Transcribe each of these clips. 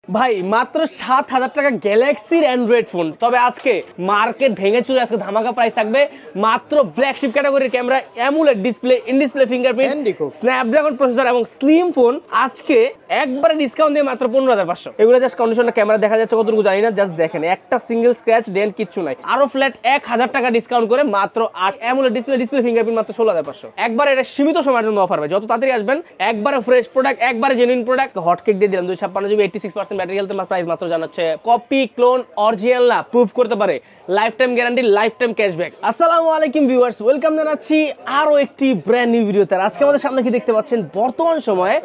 ভাই মাত্র ৭,০০০ টাকা গ্যালাক্সির অ্যান্ড্রয়েড ফোন। তবে আজকে মার্কেট ভেঙে চুরে আজকে ধামাকা প্রাইস থাকবে মাত্র ফ্ল্যাগশিপ ক্যাটাগরির camera, amulet display, in display fingerprint, Snapdragon processor এবং স্লিম ফোন আজকে একবারে ডিসকাউন্ট দিয়ে মাত্র ১৫,৫০০। এগুলো জাস্ট কন্ডিশনটা ক্যামেরা দেখা যাচ্ছে কতটুকু জানি না, জাস্ট দেখেন একটা সিঙ্গেল স্ক্র্যাচ ডেন্ট কিচ্ছু নাই। আরো ফ্ল্যাট ১,০০০ টাকা ডিসকাউন্ট করে মাত্র ৮, অ্যামুলেট ডিসপ্লে ফিঙ্গারপ্রিন্ট মাত্র ১৬,৫০০। একবার এটা সীমিত সময়ের জন্য অফার হবে, যত তাড়াতাড়ি আসবেন একবারে ফ্রেশ প্রোডাক্ট, একবারে জেনুইন প্রোডাক্ট। হটকেক দিয়ে দিলাম 256 জিবি 86% ব্যাটারি হেলথ, প্রাইস মাত্র জানাচ্ছে কপি ক্লোন অরিজিনাল না, প্রুফ করতে পারে, life time guarantee, life time cashback. আসসালামু আলাইকুম ভিউয়ার্স, ওয়েলকাম জানাচ্ছি আরো একটি ব্র্যান্ড নিউ ভিডিওতে। আজকে আমাদের সামনে কি দেখতে পাচ্ছেন, বর্তমান সময়ে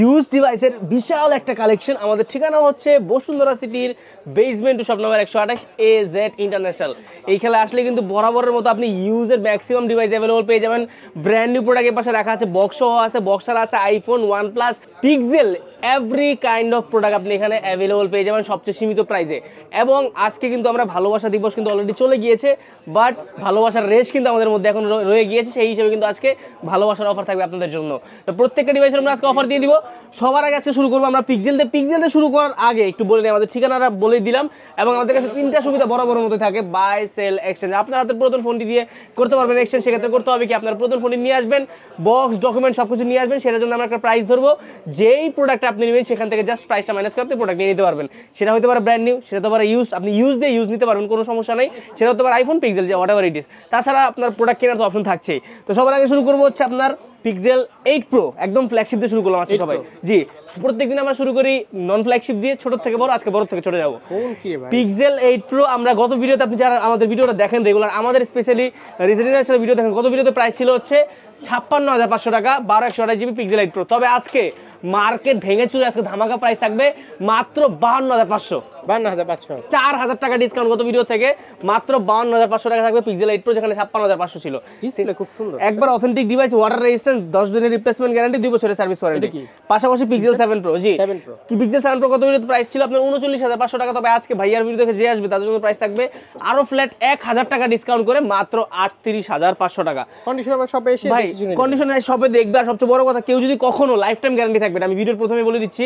ইউজ ডিভাইসের বিশাল একটা কালেকশন। আমাদের ঠিকানা হচ্ছে বসুন্ধরা সিটির basement shop number 128 AZ international. এই খেলা আসলে কিন্তু বরাবরের মতো আপনি ইউজের ম্যাক্সিমাম ডিভাইস অ্যাভেলেবল পেয়ে যাবেন। ব্র্যান্ড নিউ প্রোডাক্টের পাশে রাখা আছে বক্সও আছে, বক্সার আছে, iPhone, OnePlus, pixel, every kind of product আপনি এখানে অ্যাভেলেবল পেয়ে যাবেন সবচেয়ে সীমিত প্রাইসে। এবং আজকে কিন্তু আমরা ভালোবাসা দিবস কিন্তু অলরেডি চলে গিয়েছে, বাট ভালোবাসার রেশ কিন্তু আমাদের মধ্যে এখন রয়ে গিয়েছে। সেই হিসেবে কিন্তু আজকে ভালোবাসার অফার থাকবে আপনাদের জন্য। তো প্রত্যেকটা ডিভাইসের আমরা আজকে অফার দিয়ে দিব। সবার আগে আজকে শুরু করবো আমরা পিক্সেল দিয়ে শুরু করার আগে একটু বলে নিই, আমাদের ঠিকানাটা বলে দিলাম। এবং আমাদের কাছে তিনটা সুবিধা বরাবর মতো থাকে, বাই, সেল, এক্সচেঞ্জ। আপনার হাতের পুরাতন ফোনটি দিয়ে করতে পারবেন এক্সচেঞ্জ। সেক্ষেত্রে করতে হবে কি, আপনার পুরাতন ফোনটি নিয়ে আসবেন, বক্স, ডকুমেন্ট সবকিছু নিয়ে আসবেন। সেটার জন্য আমরা একটা প্রাইস ধরবো, যেই প্রোডাক্ট আপনি নেবেন সেখান থেকে জাস্ট প্রাইসটা মাইনাস করে আপনি প্রোডাক্ট নিয়ে নিতে পারবেন। সেটা হতে পারে ব্র্যান্ড নিউ, সেটা হতে পারে ইউজ, আপনি ইউজ নিতে পারবেন, কোনো সমস্যা নেই। সেটা হতে পারে আইফোন, পিক্সেল, যে হোয়াট এভার ইট ইজ। তাছাড়া আপনার প্রোডাক্ট কেনার তো অপশন থাকছেই। তো সবার আগে শুরু করবো হচ্ছে আপনার পিক্সেল 8 Pro, একদম ফ্ল্যাগশিপ দিয়ে শুরু করলাম আজকে সবাই। জি, প্রত্যেকদিন আমরা শুরু করি নন ফ্ল্যাগশিপ দিয়ে, ছোট থেকে বড়, আজকে বড় থেকে ছোট যাবো। পিক্সেল 8 Pro আমরা গত ভিডিওতে, আপনি যারা আমাদের ভিডিওটা দেখেন রেগুলার, আমাদের স্পেশালি রেজিডেন্সিয়াল ভিডিও দেখেন, গত ভিডিওতে প্রাইস ছিল হচ্ছে ৫৬,৫০০ টাকা ১২/১২৮ জিবি পিক্সেল 8 Pro। তবে আজকে মার্কেট ভেঙে চুরে আজকে ধামাকা প্রাইস থাকবে মাত্র ৫২,৫০০। ৪,০০০ টাকা ডিসকাউন্ট গত ভিডিও থেকে মাত্র ৫২,৫০০ টাকা থাকবে পিক্সেল 8 Pro, যেখানে ৫৬,৫০০ ছিল। ডিসপ্লে খুব সুন্দর, একবার অথেন্টিক ডিভাইস, ওয়াটার রেজিস্ট্যান্স, 10 দিনের রিপ্লেসমেন্ট গ্যারান্টি, 2 বছরের সার্ভিস ওয়ারেন্টি। পাশাপাশি পিক্সেল 7 Pro, জি পিক্সেল 7 Pro গত ভিডিওতে প্রাইস ছিল আপনার 39,৫০০ টাকা। তবে আজকে ভাইয়ার ভিডিও দেখে যে আসবে তাদের জন্য প্রাইস থাকবে আরো ফ্ল্যাট ১,০০০ টাকা ডিসকাউন্ট করে মাত্র ৩৮,৫০০ টাকা। কন্ডিশনার শপে এসে ভাই কন্ডিশনার শপে দেখবে। আর সবচেয়ে বড় কথা, কেউ যদি কখনো লাইফ টাইম গ্যারান্টি থাকবে, আমি ভিডিওর প্রথমে বলে দিচ্ছি,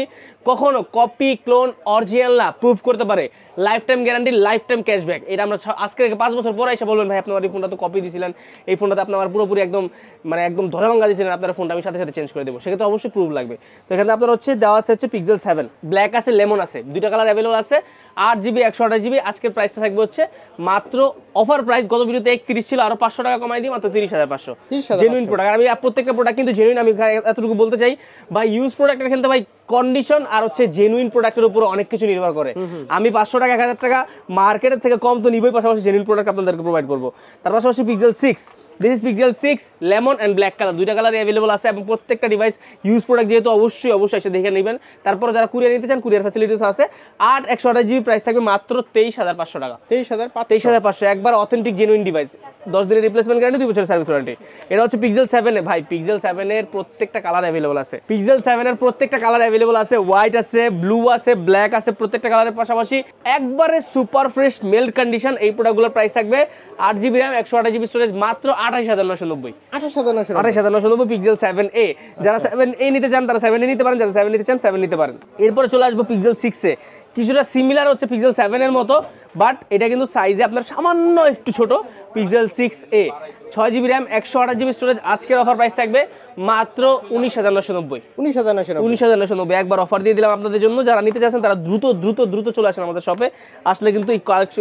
কখনো কপি ক্লোন অরিজিনাল না, প্রুফ করতে পারে, life time guarantee, life time cashback. এটা আমরা আজকে থেকে 5 বছর পরে এসে বলবেন, ভাই আপনি আমার এই ফোনটা তো কপি দিয়েছিলেন, এই ফোনটাতে আপনি আমার পুরোপুরি একদম ধরা ভাঙা দিয়েছিলেন, আপনার ফোনটা আমি সাথে সাথে চেঞ্জ করে দেবো। সেক্ষেত্রে অবশ্যই প্রুফ লাগবে। তো এখানে আপনার হচ্ছে দেওয়া আছে হচ্ছে পিক্সেল 7, ব্ল্যাক আছে, লেমন আছে, দুইটা কালার অ্যাভেলেবল আছে, 8 জিবি 128 জিবি। আজকের প্রাইসটা থাকবে হচ্ছে মাত্র অফার প্রাইস, গত ভিডিওতে 31 ছিল, আরো 500 টাকা কমাই দিই মাত্র 30,500। জেনুইন প্রোডাক্ট, আর আমি প্রত্যেকটা প্রোডাক্ট কিন্তু জেনুইন। আমি এতটুকু বলতে চাই ভাই, ইউজ প্রোডাক্টের ক্ষেত্রে ভাই কন্ডিশন আর হচ্ছে জেনুইন প্রোডাক্টের উপর অনেক কিছু নির্ভর করে। আমি 500 টাকা 1,000 টাকা মার্কেটের থেকে কম তো নিবই, পাশাপাশি জেনুইন প্রোডাক্ট আপনাদেরকে প্রোভাইড করবো। তার পাশাপাশি pixel 6, this is pixel 6 lemon and black colour, দুইটা কালার অ্যাভেলেবল আছে। এবং প্রত্যেকটা ডিভাইস ইউজ প্রোডাক্ট যেহেতু অবশ্যই এসে দেখে নেবেন। তারপর যারা কুরিয়ার নিতে চান, কুরিয়ার ফ্যাসিলিটিস আছে। 8 128 জিবি প্রাইস থাকবে মাত্র 23,500 টাকা। 23,500 একবার অথেন্টিক জেনুইন ডিভাইস, 10 দিনের রিপ্লেসমেন্ট গ্যারান্টি, 2 বছরের সার্ভিস ওয়ারেন্টি। এটা হচ্ছে পিক্সেল 7 এ। ভাই পিক্সেল 7 এর প্রত্যেকটা কালার অ্যাভেলেবল আছে, পিক্সেল 7 এর প্রত্যেকটা কালার অ্যাভেলেবল আছে, হোয়াইট আছে, ব্লু আছে, ব্ল্যাক আছে, প্রত্যেকটা কালারের পাশাপাশি একবারে সুপার ফ্রেশ মেল্ট কন্ডিশন। এই প্রোডাক্টগুলোর প্রাইস থাকবে 8 জিবি র্যাম 128 জিবি স্টোরেজ মাত্র 28,990। 28,990 পিক্সেল 7a। যারা 7a নিতে চান তারা 7a নিতে পারেন, যারা 7 নিতে চান 7 নিতে পারেন। এরপরে চলে আসবো পিক্সেল 6 এ, কিছুটা সিমিলার হচ্ছে পিক্সেল 7 এর মতো, বাট এটা কিন্তু সাইজে আপনার সামান্য একটু ছোট। Pixel 6a 6 GB RAM 128 GB storage. আজকের অফার প্রাইস থাকবে মাত্র 19,990। 19,990 একবার অফার দিয়ে দিলাম আপনাদের জন্য। যারা নিতে চাচ্ছেন তারা দ্রুত চলে আসেন আমাদের শপে। আসলে কিন্তু এই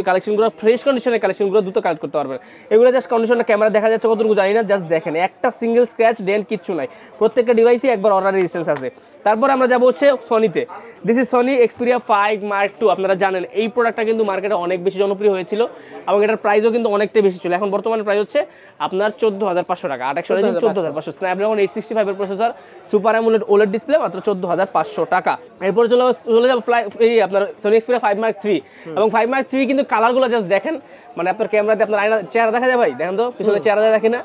কালেকশনগুলো ফ্রেশ কন্ডিশনের কালেকশনগুলো দ্রুত কালেক্ট করতে পারবেন। এগুলো জাস্ট কন্ডিশনের ক্যামেরা দেখা যাচ্ছে কতটুকু জানি না, জাস্ট দেখেন একটা সিঙ্গেল স্ক্র্যাচ ডেন্ট কিচ্ছু নাই। প্রত্যেকটা ডিভাইসই একবার অর্ডার রেজিস্ট্যান্স আছে। তারপর আমরা যাবো হচ্ছে সনিতে। This is Sony Xperia 5 Mark II। আপনারা জানেন এই প্রোডাক্টটা কিন্তু মার্কেটে অনেক বেশি জনপ্রিয় হয়েছিল এবং এটার প্রাইসও কিন্তু অনেকটাই বেশি ছিল। এখন বর্তমানে প্রাইস হচ্ছে আপনার 14,500 টাকা, 8/128 জিবি 14,500, স্ন্যাপড্রাগন 865 এর processor, super AMOLED OLED display, মাত্র 14,500 টাকা। এরপর চলে যাবো এই আপনার সনি এক্সপিরিয়া 5 Mark III। এবং 5 Mark III কিন্তু কালারগুলো জাস্ট দেখেন, আপনার ক্যামেরাতে আপনার আয়না চেহারা দেখা যায় ভাই, দেখেন তো পিছনে চেহারা দেখে না,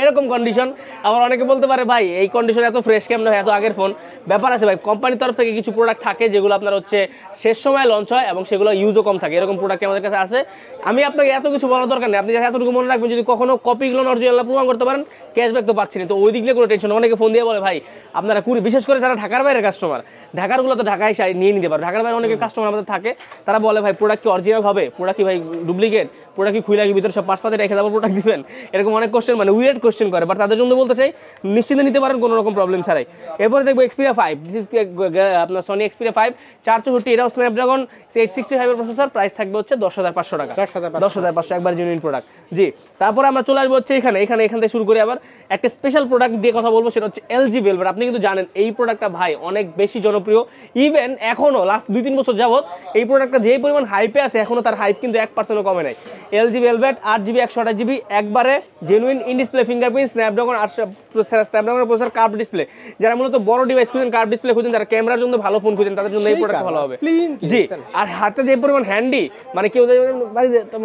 এরকম কন্ডিশন। আমার অনেকে বলতে পারে ভাই এই কন্ডিশন এত ফ্রেশ কেমন হয়, এত আগের ফোন। ব্যাপার আছে ভাই, কোম্পানির তরফ থেকে কিছু প্রোডাক্ট থাকে যেগুলো আপনার হচ্ছে শেষ সময় লঞ্চ হয় এবং সেগুলো ইউজও কম থাকে, এরকম প্রোডাক্ট আমাদের কাছে আছে। আমি আপনাকে এত কিছু বলার দরকার নেই, আপনি এতটুকু মনে রাখবেন, যদি কখনো কপি ক্লোন অরিজিনাল প্রমাণ করতে পারেন ক্যাশব্যাক তো পাচ্ছি না, তো ওই দিক দিয়ে কোনো টেনশন। অনেকে ফোন দিয়ে বলে ভাই আপনারা কুরিয়ার, বিশেষ করে যারা ঢাকার বাইরের কাস্টমার, ঢাকারগুলো তো ঢাকায় নিয়ে নিতে পারো, ঢাকার বাইরে অনেকে কাস্টমার আমাদের থাকে, তারা বলে ভাই প্রোডাক্ট কি অরিজিনাল হবে, প্রোডাক্ট কি ভাই ডুপ্লিকেট, প্রোডাক্ট কি খুলে ভিতরে সব পার্টস পাতে রেখে যাবো প্রোডাক্ট দিবেন, এরকম অনেক কোশ্চেন, মানে উইয়ার্ড কোশ্চেন করে। বাট তাদের জন্য বলতে চাই নিশ্চিন্তে নিতে পারেন কোনো রকম প্রবলেম ছাড়াই। এরপরে দেখবো Xperia 5, দিস ইজ আপনার Sony Xperia 5 464, এটাও স্ন্যাপড্রাগন 865 এর প্রসেসর, প্রাইস থাকবে হচ্ছে 10,500 টাকা। 10,500 একবার জেনুইন প্রোডাক্ট। জি, তারপরে আমরা চলে আসবো হচ্ছে এখান থেকে শুরু করে আবার একটা স্পেশাল প্রোডাক্ট দিয়ে কথা বলবো, সেটা হচ্ছে LG Velvet। আপনি কিন্তু জানেন এই প্রোডাক্টটা ভাই অনেক বেশি জনপ্রিয়, ইভেন এখনো লাস্ট 2-3 বছর যাবত এই প্রোডাক্টটা যেই পরিমাণ হাইপে আছে এখনো তার হাইপ কিন্তু 1%ও কমে নাই। LG Velvet 8GB 128GB একবারে genuine in display fingerprint, Snapdragon processor, curve display. যারা মূলত বড় ডিভাইস খুঁজেন, কার্ভ ডিসপ্লে খুঁজেন, যারা ক্যামেরার জন্য ভালো ফোন খুঁজেন, তাদের জন্য এই প্রোডাক্ট ভালো হবে। জি, আর হাতে যে পরিমাণ হ্যান্ডি, মানে কেউ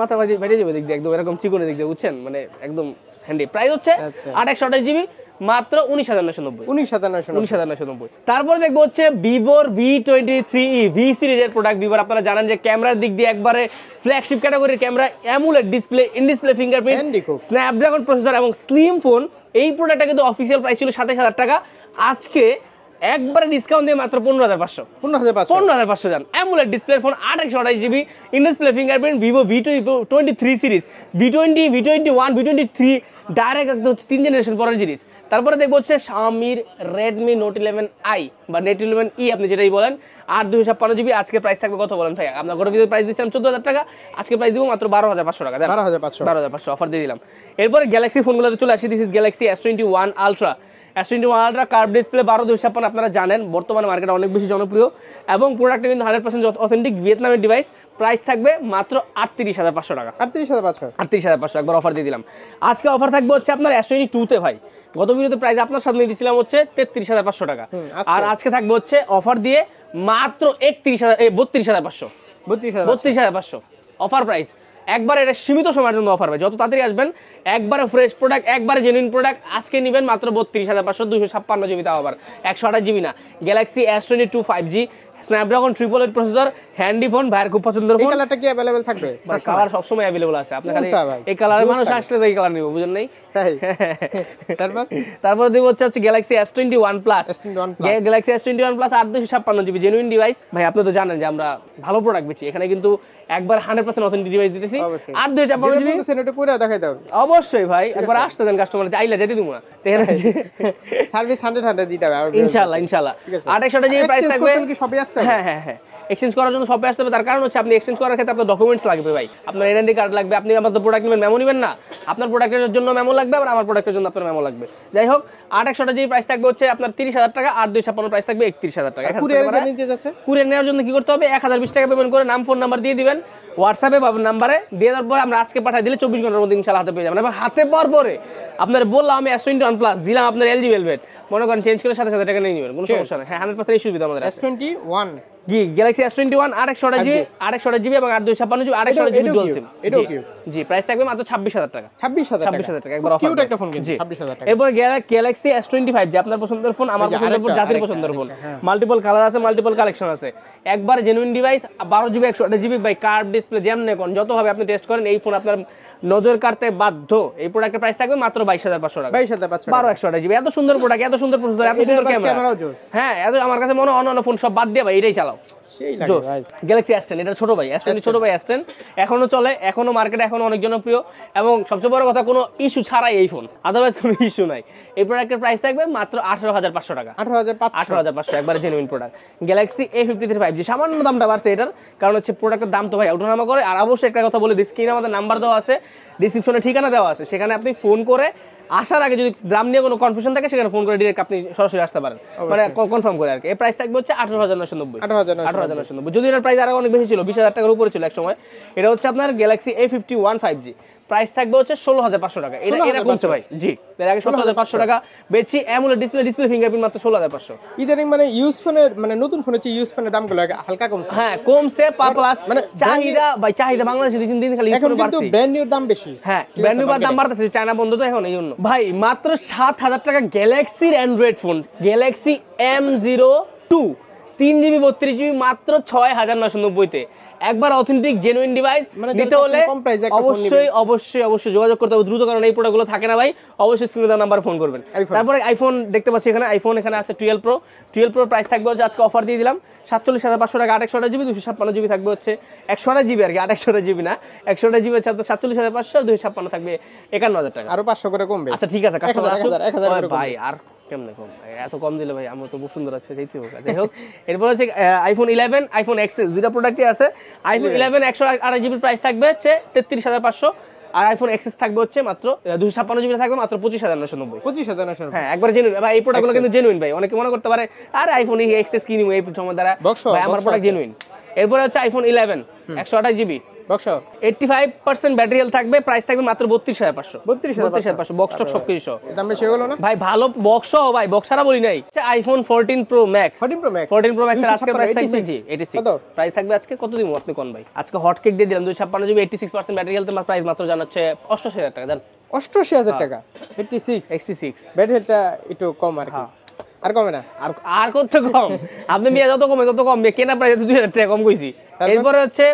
মাথা বাইরে যাবে দিক দিয়ে একদম এরকম চিকনে দিক দিয়ে, বুঝছেন, মানে একদম হ্যান্ডি। প্রাইস হচ্ছে 8/128GB মাত্র 19,990। তারপরে দেখবো হচ্ছে ভিভোর V23e V সিরিজের প্রোডাক্ট। ভিভোর আপনারা জানেন যে ক্যামেরার দিক দিয়ে একবারে ফ্ল্যাগশিপ ক্যাটাগরির camera, amulet display, in display fingerprint, Snapdragon processor এবং স্লিম ফোন। এই প্রোডাক্টটা কিন্তু অফিসিয়াল প্রাইস ছিল 27,000 টাকা, আজকে একবারে ডিসকাউন্ট দিয়ে মাত্র 15,500 জান। Amulet display phone 8/128GB in display fingerprint, Vivo V23 series, V20, V21, V23 direct একদম হচ্ছে 3 জেনারেশন পরের জিনিস। তারপরে দেখবো হচ্ছে Xiaomi Redmi Note 11i বা Note 11e আপনি যেটাই বলেন, 8/256GB। আজকে প্রাইস থাকবে কত বলেন ভাই? আমরা গত ভিডিওতে প্রাইস দিয়েছিলাম 14,000 টাকা, আজকে প্রাইস দিব মাত্র 12,500 টাকা। 12,500 অফার দিয়ে দিলাম। এরপরে গ্যালাক্সি ফোনগুলোতে চলে আসি। This is Galaxy S21 Ultra। S21 Ultra curve display 12/256 আপনারা জানেন বর্তমানে মার্কেটে অনেক বেশি জনপ্রিয় এবং প্রোডাক্টটা কিন্তু 100% অথেন্টিক ভিয়েতনামের ডিভাইস। প্রাইস থাকবে মাত্র 38,500 টাকা। 38,500 একবার অফার দিয়ে দিলাম। আজকে অফার থাকবে হচ্ছে আপনার S22 তে ভাই, গত ভিডিওতে প্রাইস আপনার সামনে দিয়েছিলাম হচ্ছে 33,500 টাকা, আর আজকে থাকবে হচ্ছে অফার দিয়ে মাত্র 32,500 অফার প্রাইস। একবার এটা সীমিত সময়ের জন্য অফার পাই, যত তাড়াতাড়ি আসবেন একবারে ফ্রেশ প্রোডাক্ট, একবারে জেনুইন প্রোডাক্ট আজকে নেবেন মাত্র 32,500, 256GB, তাও আবার 128GB না। Galaxy S22 5G Snapdragon 888 processor, handy phone, ভাইয়ের খুব পছন্দের ফোন। এই কালারটা কি अवेलेबल থাকবে? কালার সব সময় अवेलेबल আছে, আপনি খালি এই কালারের মানুষ আসলে এই কালার নিব, বুঝেন নাই? তাই তারপর দেব হচ্ছে Galaxy S21 plus, Galaxy S21 plus 8/256GB genuine device. ভাই আপনি তো জানেন যে আমরা ভালো প্রোডাক্ট বেচি, এখানে কিন্তু একবার 100% অথেন্টিক ডিভাইস দিতেছি। 8/256GB সেটা পুরো দেখাই দাও অবশ্যই ভাই, একবার আসতে দেন কাস্টমার, চাইলে যেতে দিব না, সার্ভিস 100 দিতে হবে ইনশাআল্লাহ। 8/128GB প্রাইস থাকবে। হ্যাঁ, এক্সচেঞ্জ করার জন্য শপে আসতে হবে। তার কারণ হচ্ছে আপনি এক্সচেঞ্জ করার ক্ষেত্রে আপনার ডকুমেন্টস লাগবে ভাই, আপনার এনআইডি কার্ড লাগবে, আপনি আমাদের প্রোডাক্ট নেবেন, মেমো নেবেন না, আপনার প্রোডাক্টের জন্য মেমো লাগবে, আর আমার প্রোডাক্টের জন্য আপনার মেমো লাগবে। যাই হোক, 8/128GB প্রাইস থাকবে হচ্ছে আপনার 30,000 টাকা, 8/256 প্রাইস থাকবে 31,000 টাকা। কুরিয়ার নেওয়ার জন্য কি করতে হবে? 1,020 টাকা পেমেন্ট করে নাম ফোন নাম্বার দিয়ে দিবেন, হোয়াটসঅ্যাপে বা নাম্বারে দিয়ে দেওয়ার পরে আমরা আজকে পাঠিয়ে দিলে 24 ঘন্টার মধ্যে ইনশাআল্লাহ হাতে পেয়ে যাবেন। এবং হাতে পাওয়ার পরে আপনার বললাম আমি S21 প্লাস দিলাম, আপনার LG Velvet মনে করেন চেঞ্জ করে সাথে সাথে টাকা নিয়ে নেবেন, কোনো সমস্যা নেই। হ্যাঁ, 100% এই সুবিধা আমাদের S21 জি, গ্যালাক্সি S21 8/128GB এবং 8/256GB 8/128GB ডুয়াল সিম। জি, প্রাইস থাকবে মাত্র 26,000 টাকা। 26,000 টাকা একবার অফার। কিউট একটা ফোন কিন্তু 26,000 টাকা। এরপর গ্যালাক্সি S25 যে আপনার পছন্দের ফোন, আমার পছন্দের ফোন, জাতির পছন্দের ফোন, মাল্টিপল কালার আছে, মাল্টিপল কালেকশন আছে, একবার genuine device, 12GB 128GB by curve display, যেমন কোন যতভাবে আপনি টেস্ট করেন এই ফোন আপনার নজর কাটতে বাধ্য। এই প্রোডাক্টের প্রাইস থাকবে মাত্র 22,500 টাকা। 12/128GB এত সুন্দর প্রোডাক্ট, এত সুন্দর প্রসেসর, এত সুন্দর ক্যামেরা। হ্যাঁ, আমার কাছে মনে হয় অন্য ফোন সব বাদ দিয়ে ভাই এটাই চালাও। গ্যালাক্সি S10 এটা ছোট ভাই, ছোট ভাই S10 এখনো চলে, এখনো মার্কেটে এখনো অনেক জনপ্রিয় এবং সবচেয়ে বড় কথা কোনো ইস্যু ছাড়াই এই ফোন, আদারওয়াইজ কোনো ইস্যু নাই। এই প্রোডাক্টের প্রাইস থাকবে মাত্র 18,500 টাকা। 18,500 একবার genuine product. Galaxy A53 5G সামান্য দামটা বাড়ছে এটার কারণ হচ্ছে প্রোডাক্টের দাম তো ভাই ওঠানামা করে। আর অবশ্যই একটা কথা বলে দিই, স্ক্রিনে আমাদের নাম্বার দেওয়া আছে, ডিসক্রিপশনে ঠিকানা দেওয়া আছে, সেখানে আপনি ফোন করে আসার আগে যদি দাম নিয়ে কোনো কনফিউশন থাকে সেখানে ফোন করে ডিরেক্ট আপনি সরাসরি আসতে পারেন, মানে কনফার্ম করে আর কি। এই প্রাইস থাকবে হচ্ছে 18,990। 18,990 যদি এটার প্রাইস আরো অনেক বেশি ছিল, 20,000 টাকার উপরে ছিল এক সময়। এটা হচ্ছে আপনার গ্যালাক্সি A51 5G, প্রাইস থাকবে হচ্ছে 16,500 টাকা। এটা কমছে ভাই। জি, এর আগে 17,500 টাকা বেচি। অ্যামোলেড ডিসপ্লে ফিঙ্গারপ্রিন্ট মাত্র 16,500। ইদানিং মানে ইউজ ফোনের মানে নতুন ফোনের চেয়ে ইউজ ফোনের দামগুলো হালকা কমছে। হ্যাঁ, কমছে প্লাস মানে চাহিদা বাংলাদেশে দিন খালি এখন কিন্তু ব্র্যান্ড নিউর দাম বেশি। হ্যাঁ, ব্র্যান্ড নিউ দাম বাড়তেছে, চায়না বন্ধ তো এখন, এইজন্য ভাই মাত্র 7,000 টাকা গ্যালাক্সির Android phone, Galaxy M02 3GB 32GB মাত্র 6990-তে। একবার অথেন্টিক জেনুইন ডিভাইস মানে নিতে হলে কম প্রাইসে একটা ফোন অবশ্যই অবশ্যই অবশ্যই যোগাযোগ করতে হবে দ্রুত, কারণ এই প্রোডাক্টগুলো থাকে না ভাই। অবশ্যই স্ক্রিনে দেওয়া নাম্বার ফোন করবেন। তারপরে আইফোন দেখতে পাচ্ছি এখানে, আইফোন এখানে আছে 12 Pro প্রাইস থাকবে হচ্ছে আজকে অফার দিয়ে দিলাম 47,500 টাকা, 828GB 256GB থাকবে হচ্ছে 128GB আর কি, 828GB না 128GB হচ্ছে 47,500, 256 থাকবে 51,000 টাকা। আরো 500 করে কমবে। আচ্ছা ঠিক আছে, কাস্টমার আসুক 1000 করে ভাই, আর কেমনে কম, এত কম দিলে ভাই আমার তো খুব সুন্দর আছে যেতেই হোক। যাই হোক, এরপর হচ্ছে আইফোন 11, আইফোন এক্সএস, দুইটা প্রোডাক্টই আছে। আইফোন 11 128GB প্রাইস থাকবে হচ্ছে 33,500, আর আইফোন এক্সএস থাকবে হচ্ছে মাত্র 256GB থাকবে মাত্র 25,990। 25,990। হ্যাঁ একবার জেনুইন ভাই, এই প্রোডাক্টগুলো কিন্তু জেনুইন ভাই। অনেকে মনে করতে পারে আরে আইফোন এই এক্সএস কি নিব এই সময় দ্বারা, ভাই আমার প্রোডাক্ট জেনুইন। এরপর হচ্ছে iPhone 11 128GB box 85% battery health থাকবে, প্রাইস থাকবে মাত্র 32,500। 32,500 বক্স টক সবকিছু সহ। দাম বেশি হলো না ভাই ভালো বক্স সহ ভাই, বক্স ছাড়া বলি নাই। আচ্ছা iPhone 14 Pro Max 14 Pro Max এর আজকে প্রাইস থাকবে জি 86 প্রাইস থাকবে আজকে। কত দিমু আপনি কোন ভাই? আজকে হট কেক দিয়ে দিলাম 256GB 86% ব্যাটারি হেলথ, প্রাইস মাত্র জানাচ্ছে 88,000 টাকা। জান 88,000 টাকা 86 ব্যাটারিটা একটু কম আর কি, আর কমে না, আর কত কম? আপনি মিয়া যত কমে তত কম, কেনা প্রাইস 2000 টাকা কম কইছি। এরপরে হচ্ছে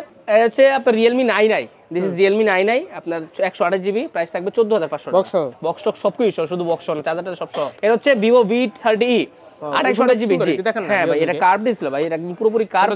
আপনার Realme 9i, this is Realme 9i আপনার 128GB প্রাইস থাকবে 14,500 টাকা। বক্স টক সবকিছু সহ, শুধু বক্স না, চার্জারটা সব সহ। এর হচ্ছে Vivo V30e 128GB জি। হ্যাঁ ভাই এটা কার্ভ ডিসপ্লে ভাই, এটা একদম পুরোপুরি কার্ভ।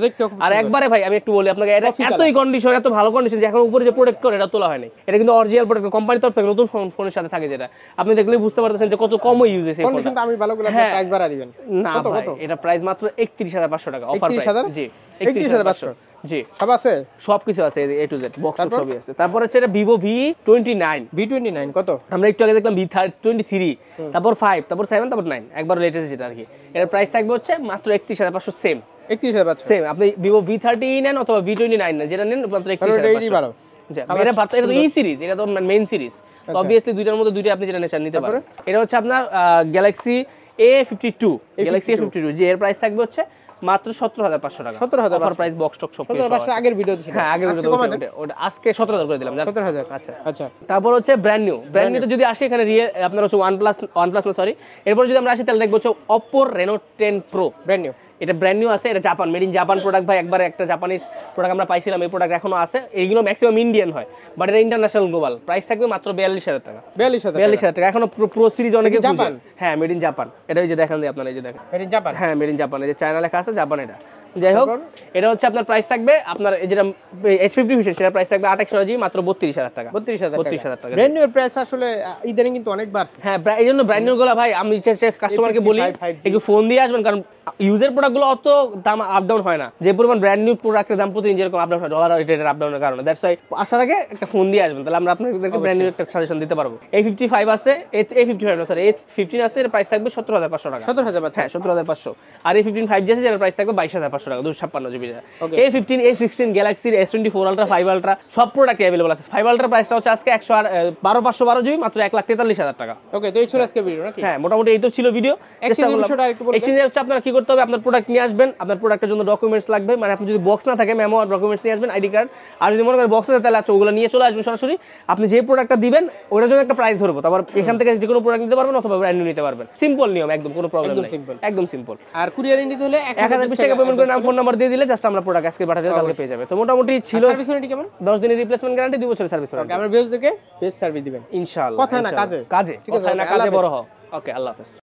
আর একবারে ভাই আমি একটু বলি আপনাকে, এটা এতই কন্ডিশন, এত ভালো কন্ডিশন যে এখন উপরে যে প্রোডাক্ট করে এটা তোলা হয় নাই। এটা কিন্তু অরিজিনাল প্রোডাক্ট, কোম্পানির তরফ থেকে নতুন ফোনের সাথে থাকে, যেটা আপনি দেখলেই বুঝতে পারতেছেন যে কত কম ইউজ হয়েছে এই ফোনটা। আমি ভালো করে প্রাইস বাড়া দিবেন না ভাই, এটা প্রাইস মাত্র 31,500 টাকা অফার প্রাইস জি। 31,500 জি সব আছে, সবকিছু আছে A to Z, বক্স সবই আছে। তারপর হচ্ছে এটা Vivo V29 কত? আমরা একটু আগে দেখলাম V23, তারপর 5, তারপর 7, তারপর 9, একবার লেটেস্ট যেটা আর কি। এর প্রাইস থাকবে হচ্ছে মাত্র 31,500 সেম। 31,500 সেম, আপনি Vivo V30 নেন অথবা V29 নেন, যেটা নেন মাত্র 31,500। এটা তো ই সিরিজ, এটা তো মেইন সিরিজ, তো অবভিয়াসলি দুইটার মধ্যে দুইটা আপনি যেটা নেন নিতে পারেন। এটা হচ্ছে আপনার Galaxy A52 জি, এর প্রাইস থাকবে হচ্ছে মাত্র 17,500 টাকা। 17,500 অফার প্রাইস বক্স টক সব 17,500 আগের ভিডিওতে ছিল। হ্যাঁ আগের ভিডিওতে ওটা আজকে 17,000 করে দিলাম। 17,000 আচ্ছা আচ্ছা। তারপর হচ্ছে ব্র্যান্ড নিউ যদি আসে এখানে আপনার হচ্ছে OnePlus না সরি, এরপর যদি আমরা আসি তাহলে দেখবো হচ্ছে Oppo Reno 10 Pro brand new. এটা ব্র্যান্ড নিউ আছে, এটা Japan, made in Japan product ভাই। একবার একটা জাপানিজ প্রোডাক্ট আমরা পাইছিলাম, এই প্রোডাক্ট এখনো আছে। এইগুলো ম্যাক্সিমাম ইন্ডিয়ান হয়, বাট এটা ইন্টারন্যাশনাল গ্লোবাল। প্রাইস থাকবে মাত্র 42,000 টাকা। 42,000 টাকা। এখনো প্রো সিরিজ অনেকে জাপান, হ্যাঁ মেড ইন জাপান। এটা ওই যে দেখেন দিয়ে আপনারা, এই যে দেখেন মেড ইন জাপান, হ্যাঁ মেড ইন জাপান, এই যে চায়না লেখা আছে, জাপান এটা। যাই হোক, এটা হচ্ছে আপনার প্রাইস থাকবে আপনার যেটা H50 ভিশন, সেটা প্রাইস থাকবে 28GB মাত্র 32,000 টাকা। 32,000 টাকা। ব্র্যান্ড নিউ এর প্রাইস আসলে ইদানিং কিন্তু অনেক বাড়ছে। হ্যাঁ এই জন্য ব্র্যান্ড নিউ গুলো ভাই আমি কাস্টমারকে বলি একটু ফোন দিয়ে আসবেন, কারণ ইউজের প্রোডাক্ট গুলো অত দাম আপ ডাউন হয় না। যে পরিমাণ ব্র্যান্ড নিউ প্রোডাক্টের দাম প্রতিদিন যেরকম আপ ডাউন হয়, ডলার রেটের আপ ডাউনের কারণে, দ্যাটস ওয়াই আসার আগে একটা ফোন দিয়ে আসবেন, তাহলে আমরা আপনাদেরকে ব্র্যান্ড নিউ একটা সাজেশন দিতে পারবো। A55 আছে, A55 না সরি A15 আছে, এর প্রাইস থাকবে 17,500 টাকা। 17,500 হ্যাঁ 17,500। আর A15 5G আছে, যেটার প্রাইস থাকবে 22,500 টাকা, 256GB। A15 A16 Galaxy S24 Ultra 5 Ultra সব প্রোডাক্ট अवेलेबल আছে। 5 Ultra প্রাইসটা হচ্ছে আজকে 12512GB মাত্র 1,43,000 টাকা। ওকে, তো এই ছিল আজকে ভিডিও নাকি? হ্যাঁ মোটামুটি এই তো ছিল ভিডিও। এক্সচেঞ্জ হচ্ছে আপনারা কি করতে হবে, আপনার প্রোডাক্ট নিয়ে আসবেন, আপনার প্রোডাক্টের জন্য ডকুমেন্টস লাগবে, মানে আপনি যদি বক্স না থাকে মেমো আর ডকুমেন্টস নিয়ে আসবেন, আইডি কার্ড। আর যদি মনে করেন বক্স আছে তাহলে ওগুলো নিয়ে চলে আসবেন সরাসরি। আপনি যে প্রোডাক্টটা দিবেন ওটার জন্য একটা প্রাইস ধরবো, তারপর এখান থেকে যে কোনো প্রোডাক্ট নিতে পারবেন অথবা ব্র্যান্ড নিউ নিতে পারবেন। সিম্পল নিয়ম, একদম কোনো প্রবলেম নেই, একদম সিম্পল। আর কুরিয়ার নিতে হলে 1020 টাকা পেমেন্ট করে নাম ফোন নাম্বার দিয়ে দিলে জাস্ট আমরা প্রোডাক্ট আজকে পাঠিয়ে দিলে কালকে পেয়ে যাবে। তো মোটামুটি ছিল। সার্ভিস ওয়ারেন্টি কেমন? 10 দিনের রিপ্লেসমেন্ট গ্যারান্টি, 2 বছরের সার্ভিস ওয়ারেন্টি। ওকে, আমরা ভিউয়ারদেরকে বেস্ট সার্ভিস দিবেন ইনশাআল্লাহ। কথা না কাজে। কথা না কাজে বড় হও। ওকে, আল্লাহ হাফেজ।